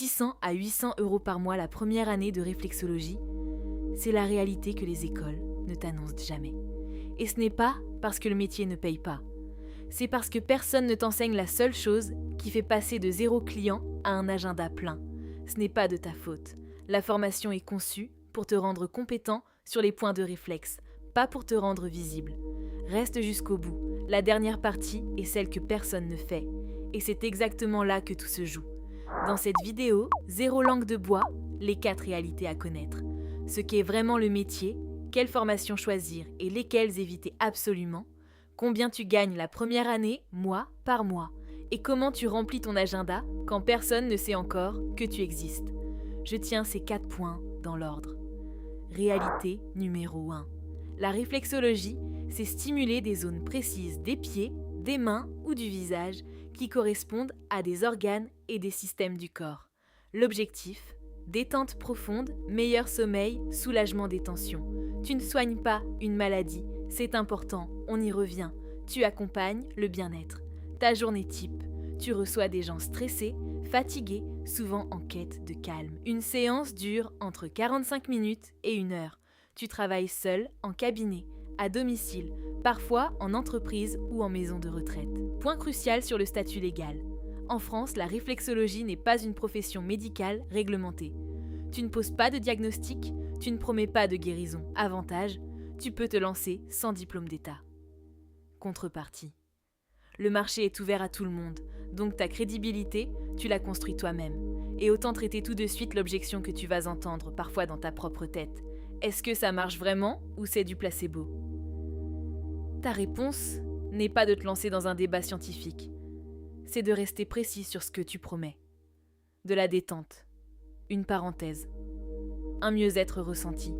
600 à 800 € par mois la première année de réflexologie, c'est la réalité que les écoles ne t'annoncent jamais. Et ce n'est pas parce que le métier ne paye pas. C'est parce que personne ne t'enseigne la seule chose qui fait passer de 0 client à un agenda plein. Ce n'est pas de ta faute. La formation est conçue pour te rendre compétent sur les points de réflexe, pas pour te rendre visible. Reste jusqu'au bout. La dernière partie est celle que personne ne fait. Et c'est exactement là que tout se joue. Dans cette vidéo, 0 langue de bois, les 4 réalités à connaître. Ce qu'est vraiment le métier, quelle formation choisir et lesquelles éviter absolument, combien tu gagnes la première année, mois par mois, et comment tu remplis ton agenda quand personne ne sait encore que tu existes. Je tiens ces 4 points dans l'ordre. Réalité numéro 1. La réflexologie, c'est stimuler des zones précises des pieds, des mains ou du visage qui correspondent à des organes et des systèmes du corps. L'objectif, détente profonde, meilleur sommeil, soulagement des tensions. Tu ne soignes pas une maladie, c'est important, on y revient. Tu accompagnes le bien-être. Ta journée type, tu reçois des gens stressés, fatigués, souvent en quête de calme. Une séance dure entre 45 minutes et 1 heure. Tu travailles seul, en cabinet, à domicile, parfois en entreprise ou en maison de retraite. Point crucial sur le statut légal. En France, la réflexologie n'est pas une profession médicale réglementée. Tu ne poses pas de diagnostic, tu ne promets pas de guérison. Avantage, tu peux te lancer sans diplôme d'État. Contrepartie. Le marché est ouvert à tout le monde, donc ta crédibilité, tu la construis toi-même. Et autant traiter tout de suite l'objection que tu vas entendre, parfois dans ta propre tête. Est-ce que ça marche vraiment ou c'est du placebo ? Ta réponse n'est pas de te lancer dans un débat scientifique. C'est de rester précis sur ce que tu promets. De la détente. Une parenthèse. Un mieux-être ressenti.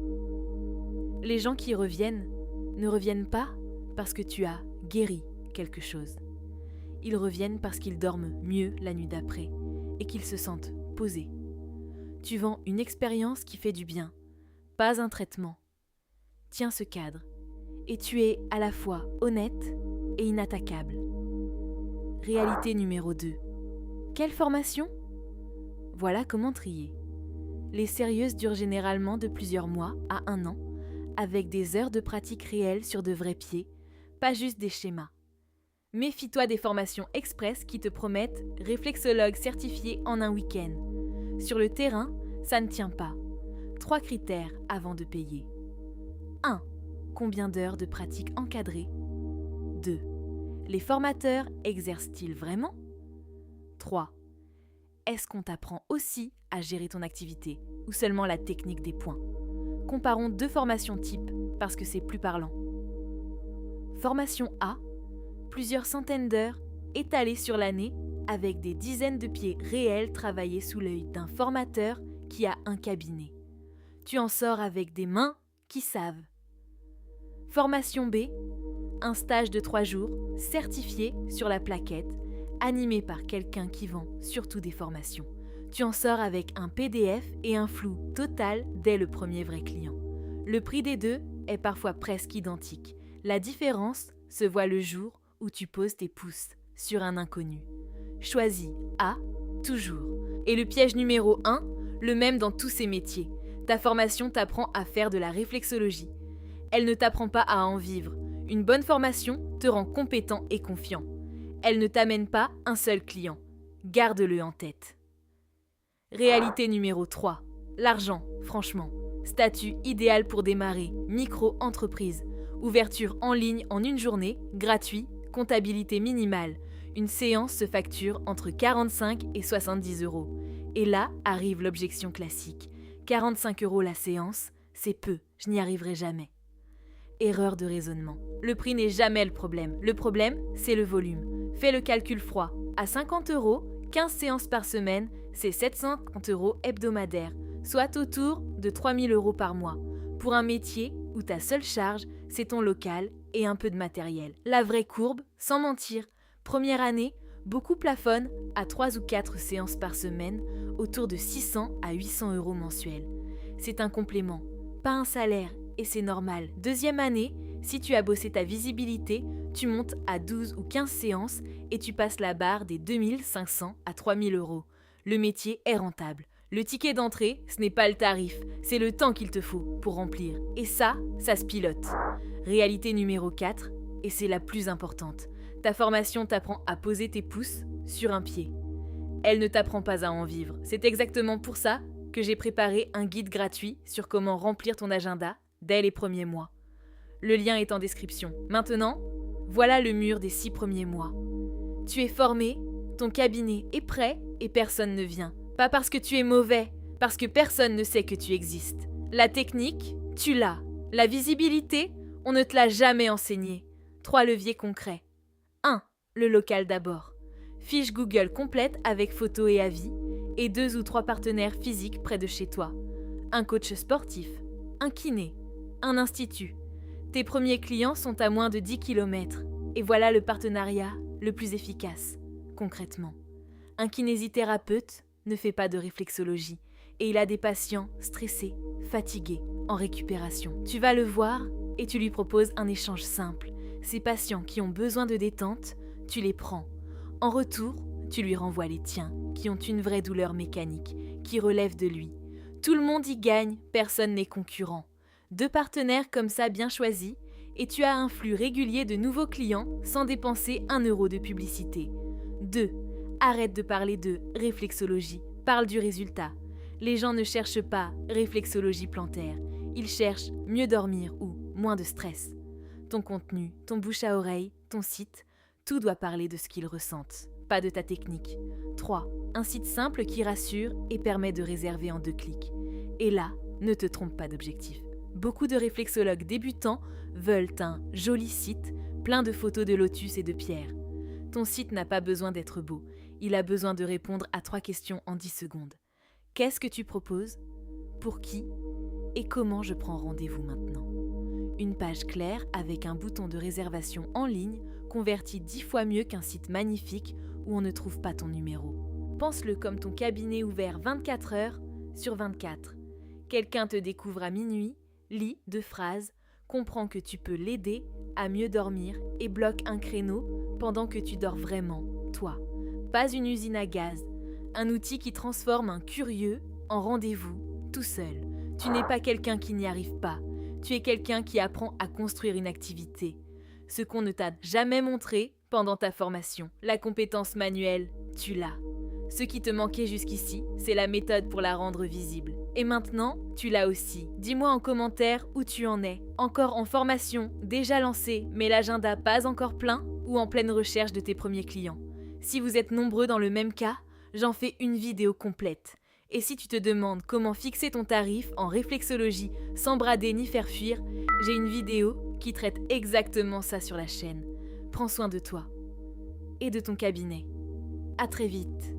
Les gens qui reviennent ne reviennent pas parce que tu as guéri quelque chose. Ils reviennent parce qu'ils dorment mieux la nuit d'après et qu'ils se sentent posés. Tu vends une expérience qui fait du bien, pas un traitement. Tiens ce cadre et tu es à la fois honnête et inattaquable. Réalité numéro 2. Quelle formation ? Voilà comment trier. Les sérieuses durent généralement de plusieurs mois à 1 an, avec des heures de pratique réelles sur de vrais pieds, pas juste des schémas. Méfie-toi des formations express qui te promettent réflexologue certifié en un week-end. Sur le terrain, ça ne tient pas. 3 critères avant de payer. 1. Combien d'heures de pratique encadrée ? 2. Les formateurs exercent-ils vraiment ? 3. Est-ce qu'on t'apprend aussi à gérer ton activité ou seulement la technique des points ? Comparons 2 formations types parce que c'est plus parlant. Formation A, plusieurs centaines d'heures étalées sur l'année avec des dizaines de pieds réels travaillés sous l'œil d'un formateur qui a un cabinet. Tu en sors avec des mains qui savent. Formation B, un stage de 3 jours, certifié sur la plaquette, animé par quelqu'un qui vend surtout des formations. Tu en sors avec un PDF et un flou total dès le premier vrai client. Le prix des 2 est parfois presque identique. La différence se voit le jour où tu poses tes pouces sur un inconnu. Choisis A, toujours. Et le piège numéro 1, le même dans tous ces métiers. Ta formation t'apprend à faire de la réflexologie. Elle ne t'apprend pas à en vivre. Une bonne formation te rend compétent et confiant. Elle ne t'amène pas un seul client. Garde-le en tête. Réalité numéro 3. L'argent, franchement. Statut idéal pour démarrer, micro-entreprise. Ouverture en ligne en 1 journée, gratuit, comptabilité minimale. Une séance se facture entre 45 et 70 €. Et là arrive l'objection classique. 45 € la séance, c'est peu, je n'y arriverai jamais. Erreur de raisonnement. Le prix n'est jamais le problème. Le problème, c'est le volume. Fais le calcul froid. À 50 €, 15 séances par semaine, c'est 750 € hebdomadaires, soit autour de 3 000 € par mois. Pour un métier où ta seule charge, c'est ton local et un peu de matériel. La vraie courbe, sans mentir. Première année, beaucoup plafonnent à 3 ou 4 séances par semaine, autour de 600 à 800 € mensuels. C'est un complément, pas un salaire, et c'est normal. Deuxième année, si tu as bossé ta visibilité, tu montes à 12 ou 15 séances et tu passes la barre des 2 500 à 3 000 €. Le métier est rentable. Le ticket d'entrée, ce n'est pas le tarif, c'est le temps qu'il te faut pour remplir. Et ça se pilote. Réalité numéro 4, et c'est la plus importante. Ta formation t'apprend à poser tes pouces sur un pied. Elle ne t'apprend pas à en vivre. C'est exactement pour ça que j'ai préparé un guide gratuit sur comment remplir ton agenda dès les premiers mois. Le lien est en description. Maintenant, voilà le mur des 6 premiers mois. Tu es formé, ton cabinet est prêt et personne ne vient. Pas parce que tu es mauvais, parce que personne ne sait que tu existes. La technique, tu l'as. La visibilité, on ne te l'a jamais enseignée. 3 leviers concrets. 1. Le local d'abord. Fiche Google complète avec photos et avis, et 2 ou 3 partenaires physiques près de chez toi. Un coach sportif, un kiné, un institut. Tes premiers clients sont à moins de 10 km, et voilà le partenariat le plus efficace, concrètement. Un kinésithérapeute ne fait pas de réflexologie, et il a des patients stressés, fatigués, en récupération. Tu vas le voir et tu lui proposes un échange simple. Ces patients qui ont besoin de détente, tu les prends. En retour, tu lui renvoies les tiens, qui ont une vraie douleur mécanique, qui relèvent de lui. Tout le monde y gagne, personne n'est concurrent. 2 partenaires comme ça bien choisis, et tu as un flux régulier de nouveaux clients sans dépenser 1 euro de publicité. 2. Arrête de parler de réflexologie, parle du résultat. Les gens ne cherchent pas réflexologie plantaire, ils cherchent mieux dormir ou moins de stress. Ton contenu, ton bouche à oreille, ton site, tout doit parler de ce qu'ils ressentent, pas de ta technique. 3. Un site simple qui rassure et permet de réserver en 2 clics. Et là, ne te trompe pas d'objectif. Beaucoup de réflexologues débutants veulent un joli site, plein de photos de lotus et de pierres. Ton site n'a pas besoin d'être beau, il a besoin de répondre à 3 questions en 10 secondes. Qu'est-ce que tu proposes ? Pour qui ? Et comment je prends rendez-vous maintenant ? Une page claire avec un bouton de réservation en ligne convertit 10 fois mieux qu'un site magnifique où on ne trouve pas ton numéro. Pense-le comme ton cabinet ouvert 24 heures sur 24. Quelqu'un te découvre à minuit, lit 2 phrases, comprend que tu peux l'aider à mieux dormir et bloque un créneau pendant que tu dors vraiment, toi. Pas une usine à gaz, un outil qui transforme un curieux en rendez-vous, tout seul. Tu n'es pas quelqu'un qui n'y arrive pas, tu es quelqu'un qui apprend à construire une activité. Ce qu'on ne t'a jamais montré pendant ta formation. La compétence manuelle, tu l'as. Ce qui te manquait jusqu'ici, c'est la méthode pour la rendre visible. Et maintenant, tu l'as aussi. Dis-moi en commentaire où tu en es. Encore en formation, déjà lancé, mais l'agenda pas encore plein, ou en pleine recherche de tes premiers clients. Si vous êtes nombreux dans le même cas, j'en fais une vidéo complète. Et si tu te demandes comment fixer ton tarif en réflexologie sans brader ni faire fuir, j'ai une vidéo qui traite exactement ça sur la chaîne. Prends soin de toi et de ton cabinet. À très vite.